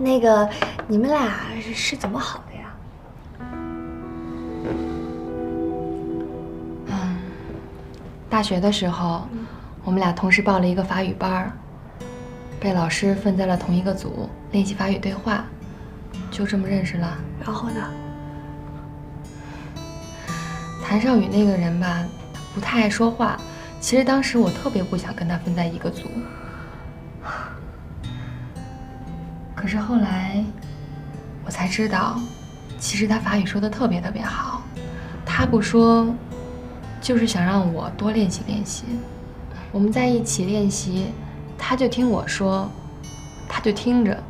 那个，你们俩是怎么好的呀？大学的时候，我们俩同时报了一个法语班，被老师分在了同一个组，练习法语对话，就这么认识了。然后呢？谭少宇那个人吧，他不太爱说话。其实当时我特别不想跟他分在一个组，可是后来我才知道，其实他法语说的特别特别好，他不说，就是想让我多练习练习。我们在一起练习，他就听我说，他就听着。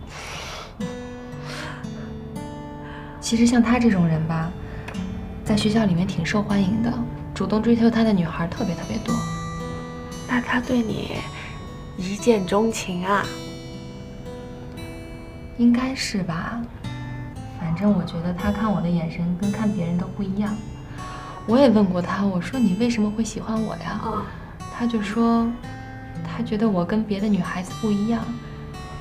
其实像他这种人吧，在学校里面挺受欢迎的，主动追求他的女孩特别特别多。那他对你一见钟情啊？应该是吧，反正我觉得他看我的眼神跟看别人都不一样。我也问过他，我说你为什么会喜欢我呀？他就说，他觉得我跟别的女孩子不一样，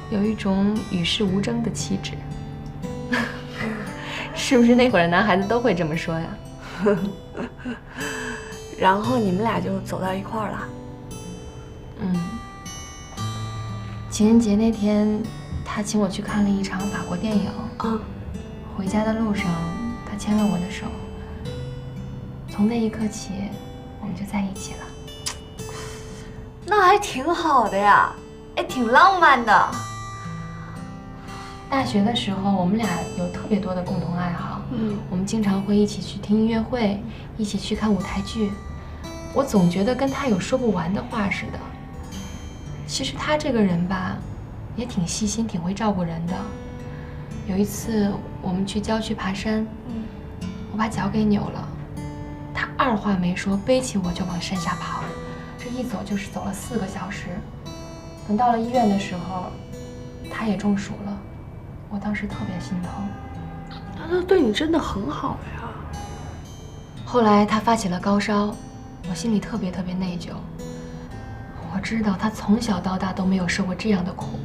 有一种与世无争的气质。是不是那会儿的男孩子都会这么说呀？然后你们俩就走到一块儿了。情人节那天，他请我去看了一场法国电影。回家的路上，他牵了我的手。从那一刻起，我们就在一起了。那还挺好的呀，哎，挺浪漫的。大学的时候，我们俩有特别多的共同爱好。我们经常会一起去听音乐会，一起去看舞台剧。我总觉得跟他有说不完的话似的。其实他这个人吧，也挺细心，挺会照顾人的。有一次我们去郊区爬山，我把脚给扭了，他二话没说，背起我就往山下跑，这一走就是走了4个小时。等到了医院的时候，他也中暑了，我当时特别心疼。那他对你真的很好呀。后来他发起了高烧，我心里特别特别内疚。我知道他从小到大都没有受过这样的苦，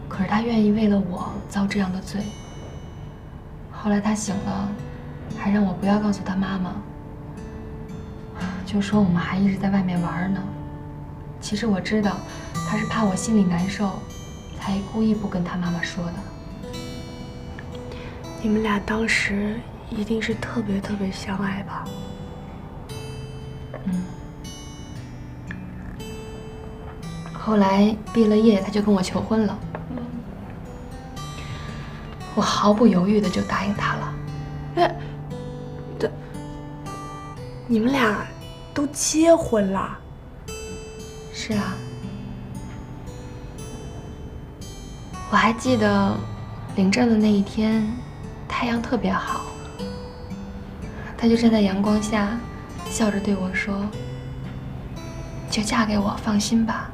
可是他愿意为了我遭这样的罪。后来他醒了，还让我不要告诉他妈妈，就说我们还一直在外面玩呢。其实我知道他是怕我心里难受，才故意不跟他妈妈说的。你们俩当时一定是特别特别相爱吧？后来毕了业，他就跟我求婚了。我毫不犹豫的就答应他了。你们俩都结婚了？是啊。我还记得领证的那一天，太阳特别好，他就站在阳光下，笑着对我说：“你就嫁给我，放心吧，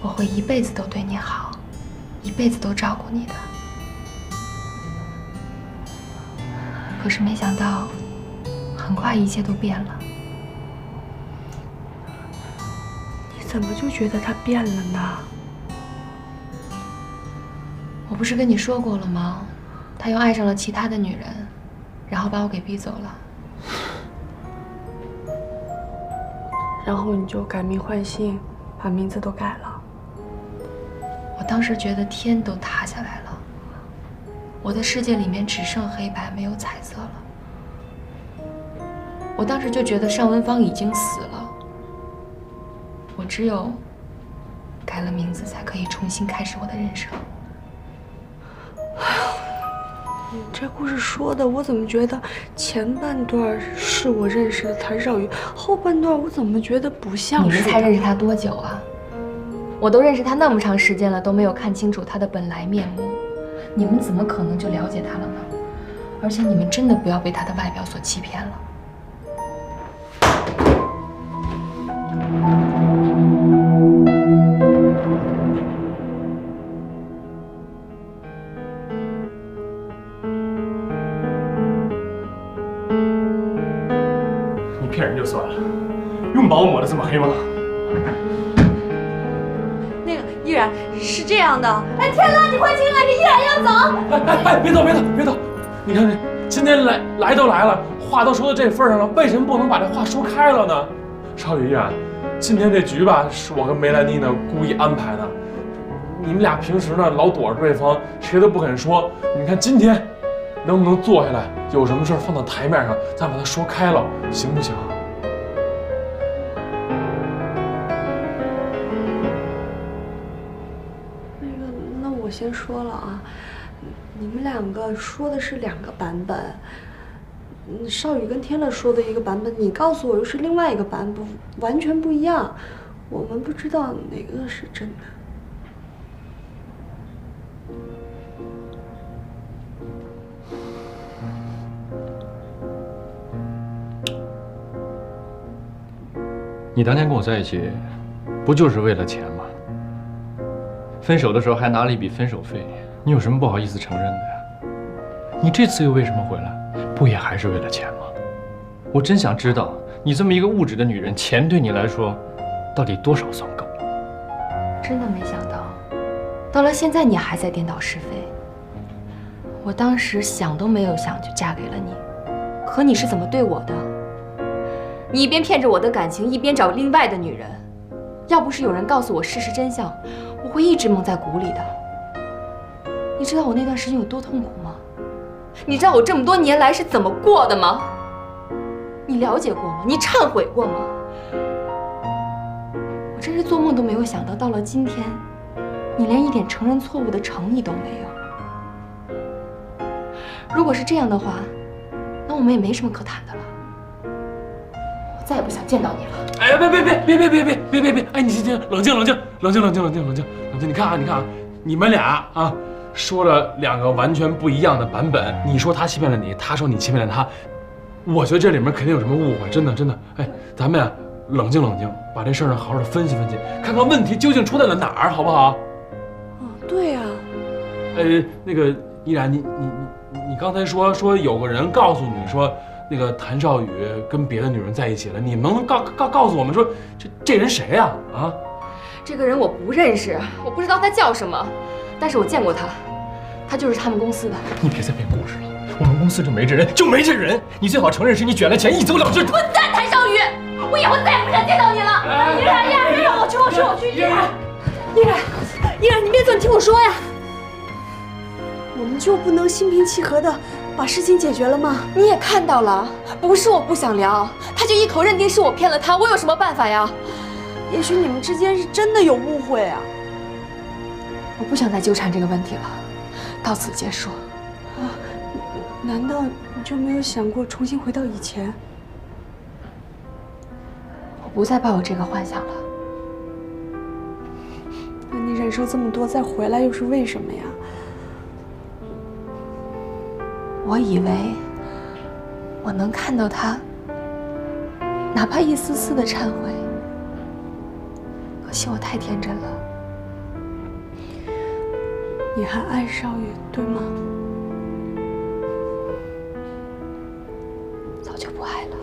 我会一辈子都对你好，一辈子都照顾你的。”可是没想到，很快一切都变了。你怎么就觉得他变了呢？我不是跟你说过了吗？他又爱上了其他的女人，然后把我给逼走了。然后你就改名换姓，把名字都改了。我当时觉得天都塌下来了，我的世界里面只剩黑白，没有彩色了。我当时就觉得尚文芳已经死了，我只有改了名字，才可以重新开始我的人生。你这故事说的，我怎么觉得前半段是我认识的谭少宇，后半段我怎么觉得不像是？你们才认识他多久啊？我都认识他那么长时间了，都没有看清楚他的本来面目，你们怎么可能就了解他了呢？而且你们真的不要被他的外表所欺骗了。你骗人就算了，用把我抹得这么黑吗？那个依然，是这样的。哎，天乐，你快进来，你依然要走。哎，别走！你看，今天来都来了，话都说到这份上了，为什么不能把这话说开了呢？少宇依然，今天这局吧，是我跟梅兰妮呢故意安排的。你们俩平时呢老躲着对方，谁都不肯说。你看今天能不能坐下来，有什么事放到台面上，咱把它说开了，行不行？那我先说了啊，你们两个说的是2个版本。少宇跟天乐说的一个版本，你告诉我又是另外一个版本，完全不一样。我们不知道哪个是真的。你当年跟我在一起，不就是为了钱吗？分手的时候还拿了一笔分手费，你有什么不好意思承认的呀？你这次又为什么回来？不也还是为了钱吗？我真想知道，你这么一个物质的女人，钱对你来说，到底多少算够？真的没想到，到了现在你还在颠倒是非。我当时想都没有想就嫁给了你，可你是怎么对我的？你一边骗着我的感情，一边找另外的女人。要不是有人告诉我事实真相，我会一直蒙在鼓里的。你知道我那段时间有多痛苦吗？你知道我这么多年来是怎么过的吗？你了解过吗？你忏悔过吗？我真是做梦都没有想到，到了今天，你连一点承认错误的诚意都没有。如果是这样的话，那我们也没什么可谈的了。我再也不想见到你了。哎，别！哎，你冷静！你看啊，你们俩啊，说了2个完全不一样的版本。你说他欺骗了你，他说你欺骗了他。我觉得这里面肯定有什么误会，真的。哎，咱们呀，冷静，把这事儿呢好好的分析，看看问题究竟出在了哪儿，好不好？对呀。那个依然，你刚才说有个人告诉你说，那个谭少宇跟别的女人在一起了，你能告诉我们说这人谁呀？啊？这个人我不认识，我不知道他叫什么，但是我见过他，他就是他们公司的。你别再编故事了，我们公司就没这人，你最好承认是你卷了钱，一走了之。混蛋，谭少宇，我以后再也不想见到你了。依然，让我去。依然，你别走，你听我说呀。我们就不能心平气和的把事情解决了吗？你也看到了，不是我不想聊，他就一口认定是我骗了他，我有什么办法呀？也许你们之间是真的有误会啊。我不想再纠缠这个问题了，到此结束。难道你就没有想过重新回到以前？我不再抱有这个幻想了。那你忍受这么多再回来又是为什么呀？我以为我能看到他哪怕一丝丝的忏悔，可惜我太天真了。你还爱少宇，对吗？早就不爱了。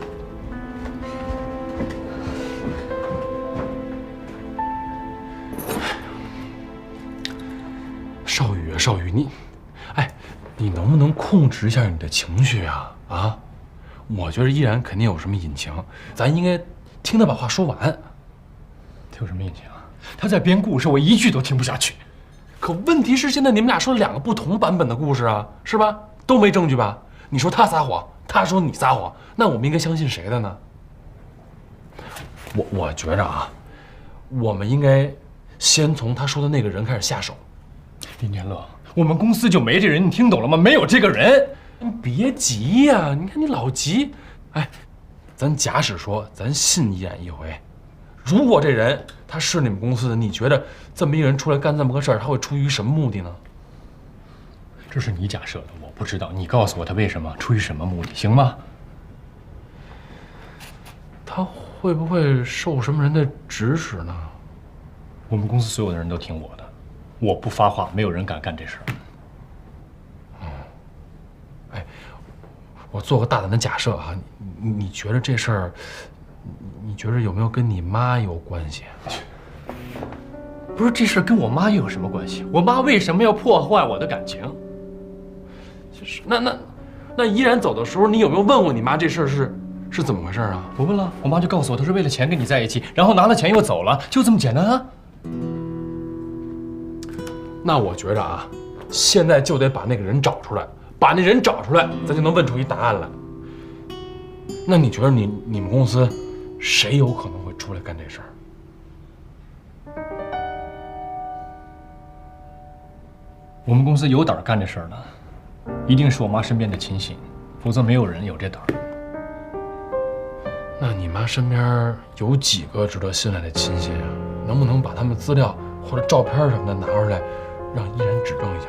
少宇，你能不能控制一下你的情绪啊？啊，我觉得依然肯定有什么隐情，咱应该听他把话说完。他有什么隐情啊？他在编故事，我一句都听不下去。可问题是，现在你们俩说了2个不同版本的故事啊，是吧？都没证据吧？你说他撒谎，他说你撒谎，那我们应该相信谁的呢？我觉着啊，我们应该先从他说的那个人开始下手。林天乐，我们公司就没这人，你听懂了吗？没有这个人。你别急呀，你看你老急。哎，咱假使说咱信依然一回，如果这人他是你们公司的，你觉得这么一个人出来干这么个事儿，他会出于什么目的呢？这是你假设的，我不知道。你告诉我他为什么，出于什么目的，行吗？他会不会受什么人的指使呢？我们公司所有的人都听我的，我不发话，没有人敢干这事儿。哎，我做个大胆的假设啊，你觉得这事儿，你觉得有没有跟你妈有关系？不是这事跟我妈又有什么关系？我妈为什么要破坏我的感情？就是那依然走的时候，你有没有问过你妈这事儿是怎么回事啊？我问了，我妈就告诉我，她是为了钱跟你在一起，然后拿了钱又走了，就这么简单啊。那我觉着啊，现在就得把那个人找出来，把那人找出来，咱就能问出一答案来。那你觉得你们公司谁有可能会出来干这事儿？我们公司有胆干这事儿的，一定是我妈身边的亲信，否则没有人有这胆儿。那你妈身边有几个值得信赖的亲信啊？能不能把他们资料或者照片什么的拿出来，让依然指证一下？